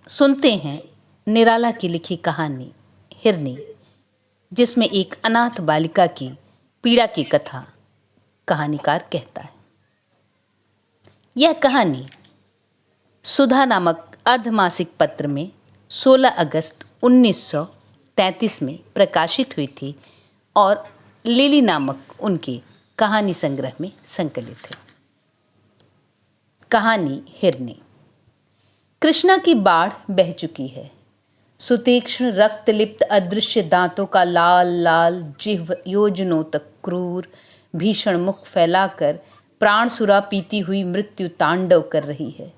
सुनते हैं निराला की लिखी कहानी हिरनी, जिसमें एक अनाथ बालिका की पीड़ा की कथा कहानीकार कहता है। यह कहानी सुधा नामक अर्धमासिक पत्र में 16 अगस्त 1933 में प्रकाशित हुई थी और लिली नामक उनके कहानी संग्रह में संकलित है। कहानी हिरनी। कृष्णा की बाढ़ बह चुकी है। सुतीक्ष्ण रक्त लिप्त अदृश्य दांतों का लाल लाल जिह्व योजनों तक क्रूर भीषण मुख फैलाकर प्राण सुरा पीती हुई मृत्यु तांडव कर रही है।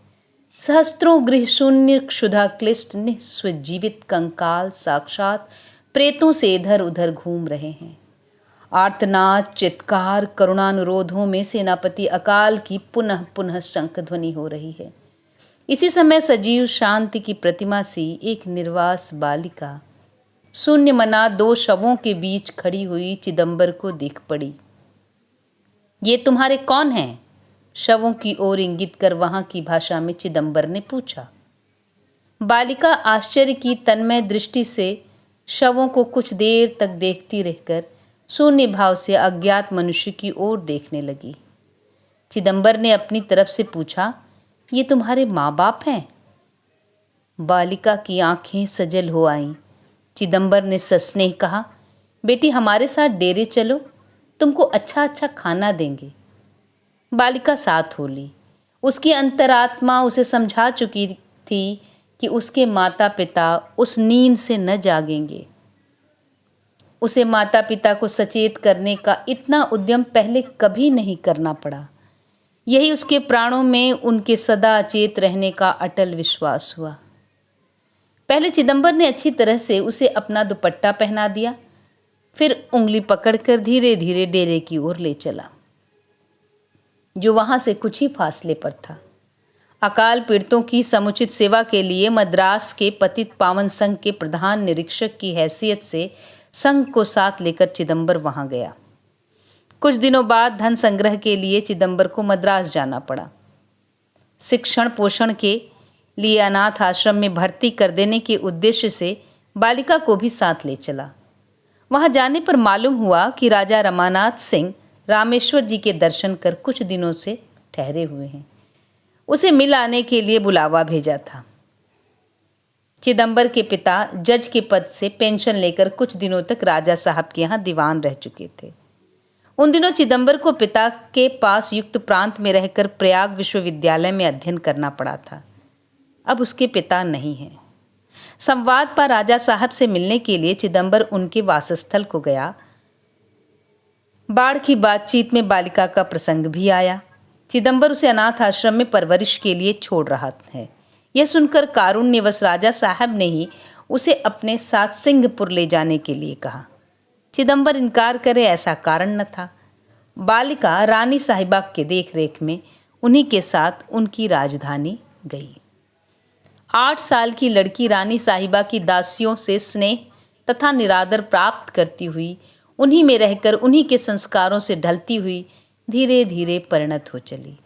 सहस्त्रों गृह शून्य क्षुधा क्लिष्ट निस्वजीवित कंकाल साक्षात प्रेतों से इधर उधर घूम रहे हैं। आर्तनाद चित्कार करुणानुरोधों में सेनापति अकाल की पुनः पुनः शंख ध्वनि हो रही है। इसी समय सजीव शांति की प्रतिमा सी एक निर्वास बालिका शून्य मना दो शवों के बीच खड़ी हुई चिदंबर को देख पड़ी। ये तुम्हारे कौन हैं? शवों की ओर इंगित कर वहां की भाषा में चिदंबर ने पूछा। बालिका आश्चर्य की तन्मय दृष्टि से शवों को कुछ देर तक देखती रहकर शून्य भाव से अज्ञात मनुष्य की ओर देखने लगी। चिदंबर ने अपनी तरफ से पूछा, ये तुम्हारे माँ बाप हैं? बालिका की आंखें सजल हो आईं। चिदंबर ने सस्नेह कहा, बेटी हमारे साथ डेरे चलो, तुमको अच्छा अच्छा खाना देंगे। बालिका साथ हो ली। उसकी अंतरात्मा उसे समझा चुकी थी कि उसके माता पिता उस नींद से न जागेंगे। उसे माता पिता को सचेत करने का इतना उद्यम पहले कभी नहीं करना पड़ा। यही उसके प्राणों में उनके सदा अचेत रहने का अटल विश्वास हुआ। पहले चिदंबर ने अच्छी तरह से उसे अपना दुपट्टा पहना दिया, फिर उंगली पकड़कर धीरे धीरे डेरे की ओर ले चला, जो वहां से कुछ ही फासले पर था। अकाल पीड़ितों की समुचित सेवा के लिए मद्रास के पतित पावन संघ के प्रधान निरीक्षक की हैसियत से संघ को साथ लेकर चिदंबर वहां गया। कुछ दिनों बाद धन संग्रह के लिए चिदंबर को मद्रास जाना पड़ा। शिक्षण पोषण के लिए अनाथ आश्रम में भर्ती कर देने के उद्देश्य से बालिका को भी साथ ले चला। वहां जाने पर मालूम हुआ कि राजा रमानाथ सिंह रामेश्वर जी के दर्शन कर कुछ दिनों से ठहरे हुए हैं। उसे मिल आने के लिए बुलावा भेजा था। चिदंबर के पिता जज के पद से पेंशन लेकर कुछ दिनों तक राजा साहब के यहाँ दीवान रह चुके थे। उन दिनों चिदंबर को पिता के पास युक्त प्रांत में रहकर प्रयाग विश्वविद्यालय में अध्ययन करना पड़ा था। अब उसके पिता नहीं हैं। संवाद पर राजा साहब से मिलने के लिए चिदंबर उनके वासस्थल को गया। बाढ़ की बातचीत में बालिका का प्रसंग भी आया। चिदंबर उसे अनाथ आश्रम में परवरिश के लिए छोड़ रहा है। यह सुनकर कारुण्यवश राजा साहब ने ही उसे अपने साथ सिंहपुर ले जाने के लिए कहा। चिदंबर इनकार करे ऐसा कारण न था। बालिका रानी साहिबा के देखरेख में उन्हीं के साथ उनकी राजधानी गई। 8 साल की लड़की रानी साहिबा की दासियों से स्नेह तथा निरादर प्राप्त करती हुई उन्हीं में रहकर उन्हीं के संस्कारों से ढलती हुई धीरे धीरे परिणत हो चली।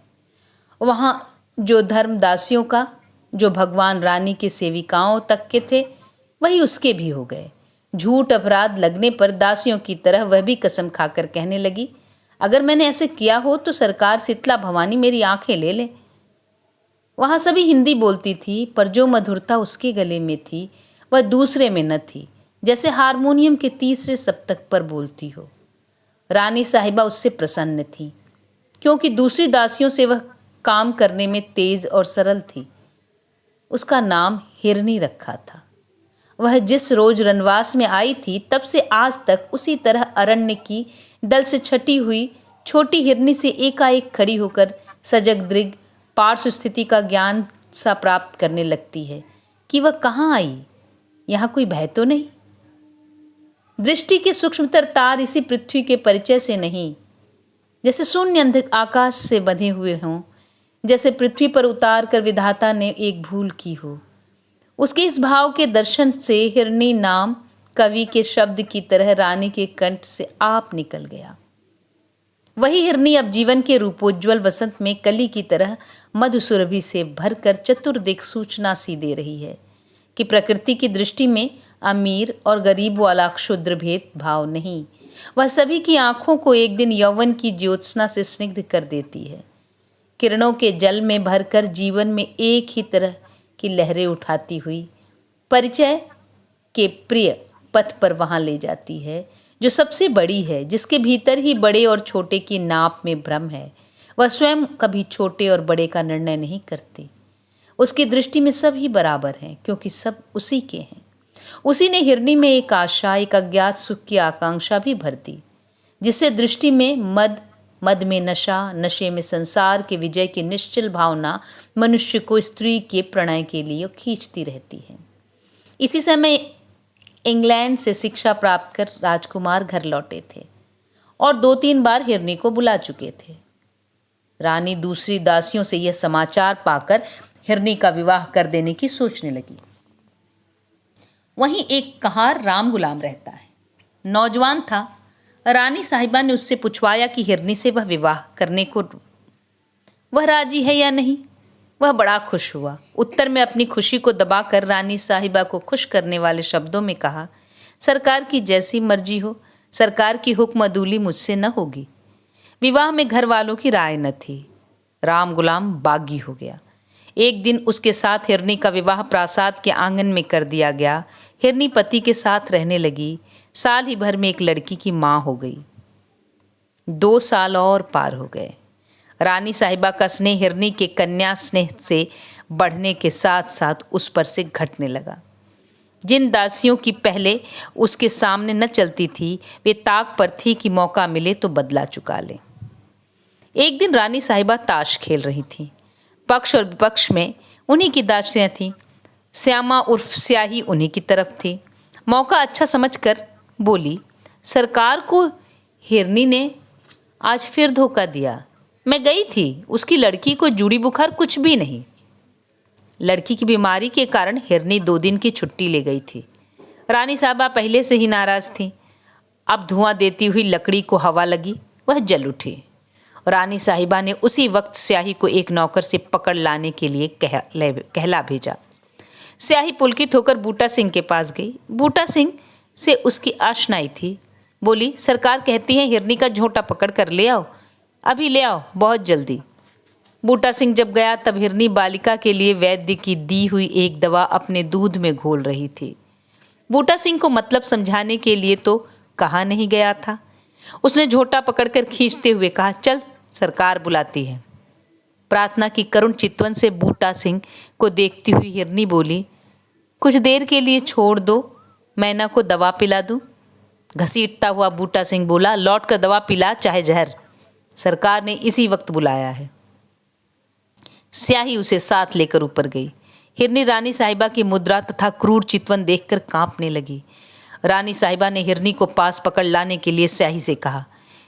वहाँ जो धर्म दासियों का, जो भगवान रानी के सेविकाओं तक के थे, वही उसके भी हो गए। झूठ अपराध लगने पर दासियों की तरह वह भी कसम खाकर कहने लगी, अगर मैंने ऐसे किया हो तो सरकार शीतला भवानी मेरी आंखें ले ले। वहां सभी हिंदी बोलती थी, पर जो मधुरता उसके गले में थी वह दूसरे में न थी, जैसे हारमोनियम के तीसरे सप्तक पर बोलती हो। रानी साहिबा उससे प्रसन्न थी, क्योंकि दूसरी दासियों से वह काम करने में तेज और सरल थी। उसका नाम हिरनी रखा था। वह जिस रोज रनवास में आई थी तब से आज तक उसी तरह अरण्य की डल से छटी हुई छोटी हिरनी से एकाएक खड़ी होकर सजग दृग पार्श्व स्थिति का ज्ञान सा प्राप्त करने लगती है कि वह कहाँ आई, यहाँ कोई भय तो नहीं। दृष्टि के सूक्ष्मतर तार इसी पृथ्वी के परिचय से नहीं, जैसे शून्य अंध आकाश से बंधे हुए हों, जैसे पृथ्वी पर उतार कर विधाता ने एक भूल की हो। उसके इस भाव के दर्शन से हिरनी नाम कवि के शब्द की तरह रानी के कंठ से आप निकल गया। वही हिरनी अब जीवन के रूपोज्वल वसंत में कली की तरह मधुसुरभि से भरकर चतुर्दिक सूचना सी दे रही है। कि प्रकृति की दृष्टि में अमीर और गरीब वाला क्षुद्र भेद भाव नहीं, वह सभी की आंखों को एक दिन यौवन की ज्योत्सना से स्निग्ध कर देती है, किरणों के जल में भरकर जीवन में एक ही तरह की लहरें उठाती हुई परिचय के प्रिय पथ पर वहां ले जाती है जो सबसे बड़ी है, जिसके भीतर ही बड़े और छोटे की नाप में भ्रम है। वह स्वयं कभी छोटे और बड़े का निर्णय नहीं करती। उसकी दृष्टि में सब ही बराबर हैं, क्योंकि सब उसी के हैं। उसी ने हिरनी में एक आशा, एक अज्ञात सुख की आकांक्षा भी भर दी, जिससे दृष्टि में मद, मद में नशा, नशे में संसार के विजय की निश्चल भावना मनुष्य को स्त्री के प्रणय के लिए खींचती रहती है। इसी समय इंग्लैंड से शिक्षा प्राप्त कर राजकुमार घर लौटे थे और 2-3 बार हिरनी को बुला चुके थे। रानी दूसरी दासियों से यह समाचार पाकर हिरनी का विवाह कर देने की सोचने लगी। वहीं एक कहार राम गुलाम रहता है, नौजवान था। रानी साहिबा ने उससे पूछवाया कि हिरनी से वह विवाह करने को वह राजी है या नहीं। वह बड़ा खुश हुआ। उत्तर में अपनी खुशी को दबाकर रानी साहिबा को खुश करने वाले शब्दों में कहा, सरकार की जैसी मर्जी हो, सरकार की हुक्म अदूली मुझसे न होगी। विवाह में घर वालों की राय न थी। राम गुलाम बागी हो गया। एक दिन उसके साथ हिरनी का विवाह प्रासाद के आंगन में कर दिया गया। हिरनी पति के साथ रहने लगी। साल ही भर में एक लड़की की माँ हो गई। 2 साल और पार हो गए। रानी साहिबा का स्नेह हिरनी के कन्या स्नेह से बढ़ने के साथ साथ उस पर से घटने लगा। जिन दासियों की पहले उसके सामने न चलती थी, वे ताक पर थी कि मौका मिले तो बदला चुका ले। एक दिन रानी साहिबा ताश खेल रही थी। पक्ष और विपक्ष में उन्हीं की दासियां थीं। श्यामा उर्फ स्याही उन्हीं की तरफ थी। मौका अच्छा समझकर बोली, सरकार को हिरनी ने आज फिर धोखा दिया। मैं गई थी, उसकी लड़की को जूड़ी बुखार कुछ भी नहीं। लड़की की बीमारी के कारण हिरनी 2 दिन की छुट्टी ले गई थी। रानी साहिबा पहले से ही नाराज थी। अब धुआं देती हुई लकड़ी को हवा लगी, वह जल उठी। रानी साहिबा ने उसी वक्त स्याही को एक नौकर से पकड़ लाने के लिए कहला भेजा। स्याही पुलकित होकर बूटा सिंह के पास गई। बूटा सिंह से उसकी आशनाई थी। बोली, सरकार कहती है हिरनी का झोंटा पकड़ कर ले आओ, अभी ले आओ, बहुत जल्दी। बूटा सिंह जब गया तब हिरनी बालिका के लिए वैद्य की दी हुई एक दवा अपने दूध में घोल रही थी। बूटा सिंह को मतलब समझाने के लिए तो कहा नहीं गया था। उसने झोंटा पकड़कर खींचते हुए कहा, चल, सरकार बुलाती है। प्रार्थना की करुण चितवन से बूटा सिंह को देखती हुई हिरनी बोली, कुछ देर के लिए छोड़ दो, मैना को दवा पिला दूं। घसीटता हुआ बूटा सिंह बोला, लौट कर दवा पिला चाहे जहर, सरकार ने इसी वक्त बुलाया है। स्याही उसे साथ लेकर ऊपर गई। हिरनी रानी साहिबा की मुद्रा तथा क्रूर चितवन देखकर कांपने लगी। रानी साहिबा ने हिरनी को पास पकड़ लाने के लिए स्याही से कहा।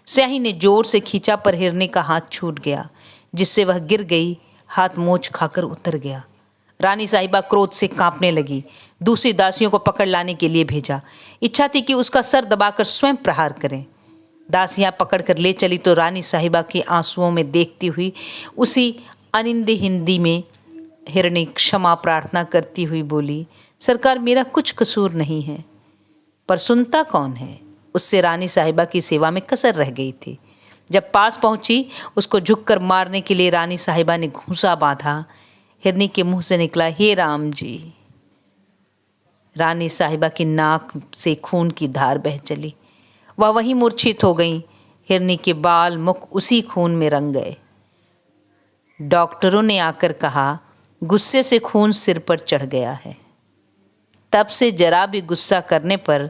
स्याही ने जोर से खींचा पर हिरनी का हाथ छूट गया, जिससे वह गिर गई। हाथ मोच खाकर उतर गया। रानी साहिबा क्रोध से कांपने लगी। दूसरी दासियों को पकड़ लाने के लिए भेजा। इच्छा थी कि उसका सर दबाकर स्वयं प्रहार करें। दासियां पकड़कर ले चली तो रानी साहिबा के आंसुओं में देखती हुई उसी अनिंद हिंदी में हिरनी क्षमा प्रार्थना करती हुई बोली, सरकार मेरा कुछ कसूर नहीं है। पर सुनता कौन है? उससे रानी साहिबा की सेवा में कसर रह गई थी। जब पास पहुंची, उसको झुककर मारने के लिए रानी साहिबा ने घूंसा बांधा। हिरनी के मुंह से निकला, हे राम जी। रानी साहिबा की नाक से खून की धार बह चली। वह वहीं मूर्छित हो गई। हिरनी के बाल मुख उसी खून में रंग गए। डॉक्टरों ने आकर कहा, गुस्से से खून सिर पर चढ़ गया है। तब से जरा भी गुस्सा करने पर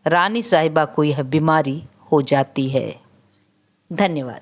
रानी साहिबा को यह बीमारी हो जाती है। धन्यवाद।